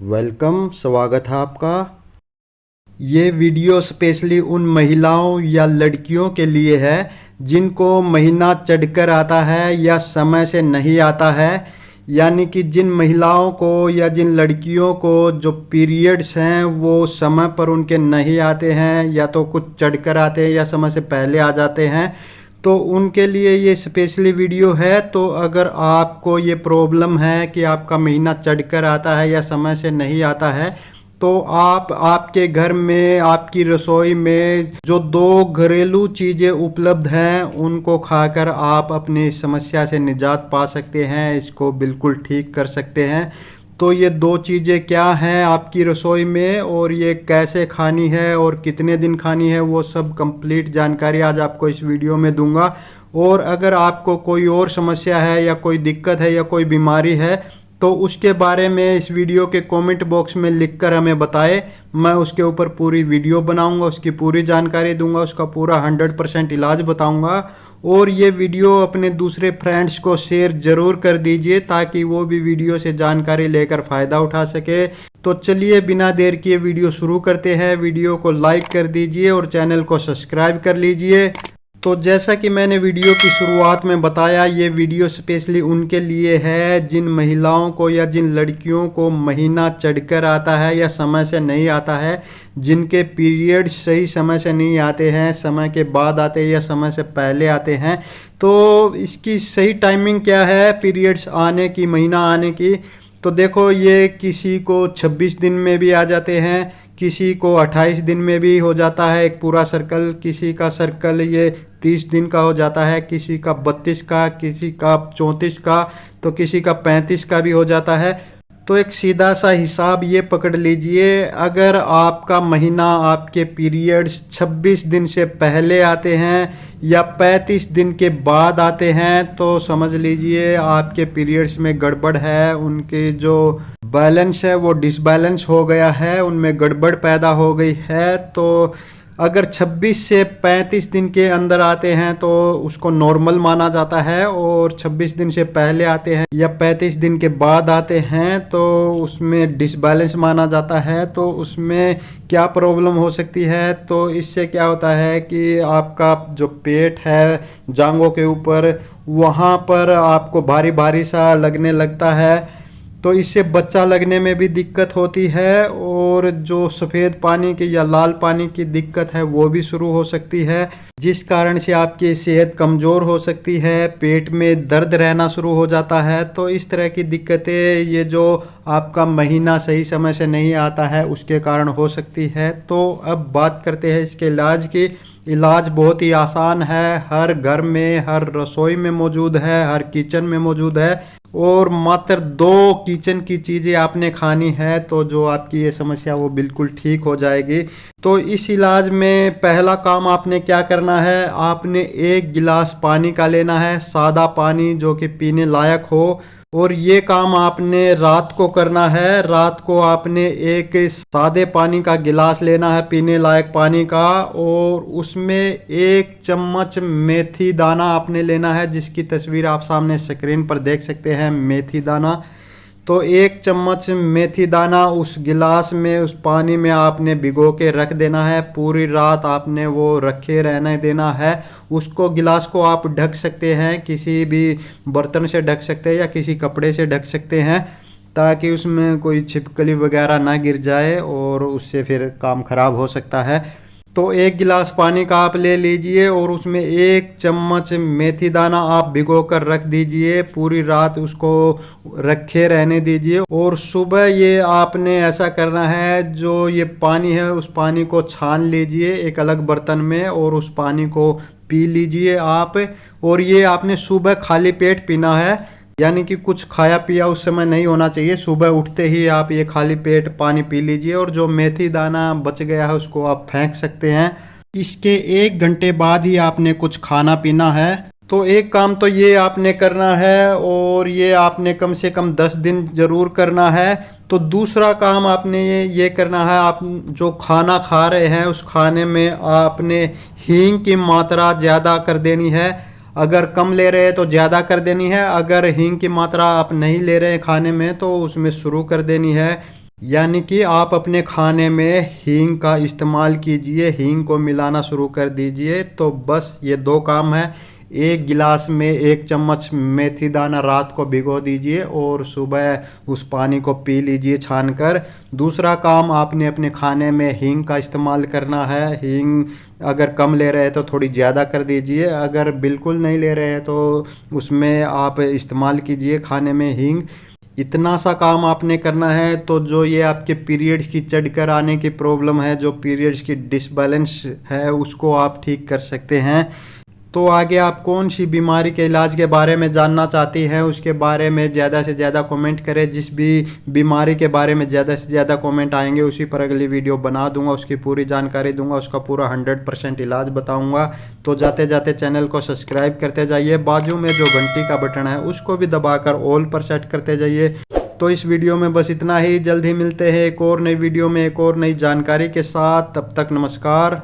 Welcome, स्वागत है आपका। ये वीडियो स्पेशली उन महिलाओं या लड़कियों के लिए है जिनको महीना चढ़कर आता है या समय से नहीं आता है। यानी कि जिन महिलाओं को या जिन लड़कियों को जो पीरियड्स हैं वो समय पर उनके नहीं आते हैं, या तो कुछ चढ़कर आते हैं या समय से पहले आ जाते हैं, तो उनके लिए ये स्पेशली वीडियो है। तो अगर आपको ये प्रॉब्लम है कि आपका महीना चढ़कर आता है या समय से नहीं आता है, तो आप आपके घर में आपकी रसोई में जो दो घरेलू चीज़ें उपलब्ध हैं उनको खाकर आप अपनी समस्या से निजात पा सकते हैं, इसको बिल्कुल ठीक कर सकते हैं। तो ये दो चीज़ें क्या हैं आपकी रसोई में और ये कैसे खानी है और कितने दिन खानी है, वो सब कंप्लीट जानकारी आज आपको इस वीडियो में दूंगा। और अगर आपको कोई और समस्या है या कोई दिक्कत है या कोई बीमारी है तो उसके बारे में इस वीडियो के कमेंट बॉक्स में लिखकर हमें बताएं। मैं उसके ऊपर पूरी वीडियो बनाऊंगा, उसकी पूरी जानकारी दूंगा, उसका पूरा 100% इलाज बताऊंगा। और ये वीडियो अपने दूसरे फ्रेंड्स को शेयर ज़रूर कर दीजिए ताकि वो भी वीडियो से जानकारी लेकर फ़ायदा उठा सके। तो चलिए बिना देर किए वीडियो शुरू करते हैं। वीडियो को लाइक कर दीजिए और चैनल को सब्सक्राइब कर लीजिए। तो जैसा कि मैंने वीडियो की शुरुआत में बताया, ये वीडियो स्पेशली उनके लिए है जिन महिलाओं को या जिन लड़कियों को महीना चढ़कर आता है या समय से नहीं आता है, जिनके पीरियड सही समय से नहीं आते हैं, समय के बाद आते हैं या समय से पहले आते हैं। तो इसकी सही टाइमिंग क्या है पीरियड्स आने की, महीना आने की? तो देखो, ये किसी को 26 दिन में भी आ जाते हैं, किसी को 28 दिन में भी हो जाता है एक पूरा सर्कल, किसी का सर्कल ये 30 दिन का हो जाता है, किसी का 32 का, किसी का 34 का, तो किसी का 35 का भी हो जाता है। तो एक सीधा सा हिसाब ये पकड़ लीजिए, अगर आपका महीना, आपके पीरियड्स 26 दिन से पहले आते हैं या 35 दिन के बाद आते हैं तो समझ लीजिए आपके पीरियड्स में गड़बड़ है, उनके जो बैलेंस है वो डिसबैलेंस हो गया है, उनमें गड़बड़ पैदा हो गई है। तो अगर 26 से 35 दिन के अंदर आते हैं तो उसको नॉर्मल माना जाता है, और 26 दिन से पहले आते हैं या 35 दिन के बाद आते हैं तो उसमें डिसबैलेंस माना जाता है। तो उसमें क्या प्रॉब्लम हो सकती है? तो इससे क्या होता है कि आपका जो पेट है जांघों के ऊपर, वहाँ पर आपको भारी भारी सा लगने लगता है, तो इससे बच्चा लगने में भी दिक्कत होती है, और जो सफ़ेद पानी की या लाल पानी की दिक्कत है वो भी शुरू हो सकती है, जिस कारण से आपकी सेहत कमज़ोर हो सकती है, पेट में दर्द रहना शुरू हो जाता है। तो इस तरह की दिक्कतें ये जो आपका महीना सही समय से नहीं आता है उसके कारण हो सकती है। तो अब बात करते हैं इसके इलाज की। इलाज बहुत ही आसान है, हर घर में, हर रसोई में मौजूद है, हर किचन में मौजूद है, और मात्र 2 किचन की चीज़ें आपने खानी है तो जो आपकी ये समस्या वो बिल्कुल ठीक हो जाएगी। तो इस इलाज में पहला काम आपने क्या करना है, आपने 1 गिलास पानी का लेना है, सादा पानी जो कि पीने लायक हो, और ये काम आपने रात को करना है। रात को आपने एक सादे पानी का गिलास लेना है, पीने लायक पानी का, और उसमें 1 चम्मच मेथी दाना आपने लेना है, जिसकी तस्वीर आप सामने स्क्रीन पर देख सकते हैं, मेथी दाना। तो 1 चम्मच मेथी दाना उस गिलास में, उस पानी में आपने भिगो के रख देना है। पूरी रात आपने वो रखे रहने देना है। उसको, गिलास को आप ढक सकते हैं, किसी भी बर्तन से ढक सकते हैं या किसी कपड़े से ढक सकते हैं, ताकि उसमें कोई छिपकली वगैरह ना गिर जाए और उससे फिर काम खराब हो सकता है। तो 1 गिलास पानी का आप ले लीजिए और उसमें 1 चम्मच मेथी दाना आप भिगो कर रख दीजिए, पूरी रात उसको रखे रहने दीजिए। और सुबह ये आपने ऐसा करना है, जो ये पानी है उस पानी को छान लीजिए एक अलग बर्तन में और उस पानी को पी लीजिए आप। और ये आपने सुबह खाली पेट पीना है, यानी कि कुछ खाया पिया उस समय नहीं होना चाहिए। सुबह उठते ही आप ये खाली पेट पानी पी लीजिए, और जो मेथी दाना बच गया है उसको आप फेंक सकते हैं। इसके 1 घंटे बाद ही आपने कुछ खाना पीना है। तो एक काम तो ये आपने करना है, और ये आपने कम से कम 10 दिन ज़रूर करना है। तो दूसरा काम आपने ये करना है, आप जो खाना खा रहे हैं उस खाने में आपने हींग की मात्रा ज़्यादा कर देनी है। अगर कम ले रहे हैं तो ज़्यादा कर देनी है, अगर हींग की मात्रा आप नहीं ले रहे हैं खाने में तो उसमें शुरू कर देनी है। यानी कि आप अपने खाने में हींग का इस्तेमाल कीजिए, हींग को मिलाना शुरू कर दीजिए। तो बस ये दो काम है। एक गिलास में 1 चम्मच मेथी दाना रात को भिगो दीजिए और सुबह उस पानी को पी लीजिए छान कर। दूसरा काम, आपने अपने खाने में हींग का इस्तेमाल करना है। हींग अगर कम ले रहे हैं तो थोड़ी ज़्यादा कर दीजिए, अगर बिल्कुल नहीं ले रहे हैं तो उसमें आप इस्तेमाल कीजिए खाने में हींग। इतना सा काम आपने करना है तो जो ये आपके पीरियड्स की चढ़कर आने की प्रॉब्लम है, जो पीरियड्स की डिसबैलेंस है, उसको आप ठीक कर सकते हैं। तो आगे आप कौन सी बीमारी के इलाज के बारे में जानना चाहती हैं, उसके बारे में ज़्यादा से ज़्यादा कमेंट करें। जिस भी बीमारी के बारे में ज़्यादा से ज़्यादा कमेंट आएंगे उसी पर अगली वीडियो बना दूंगा, उसकी पूरी जानकारी दूंगा, उसका पूरा 100% इलाज बताऊंगा। तो जाते जाते चैनल को सब्सक्राइब करते जाइए, बाजू में जो घंटी का बटन है उसको भी दबाकर ऑल पर सेट करते जाइए। तो इस वीडियो में बस इतना ही। जल्द ही मिलते हैं एक और नई वीडियो में एक और नई जानकारी के साथ। तब तक नमस्कार।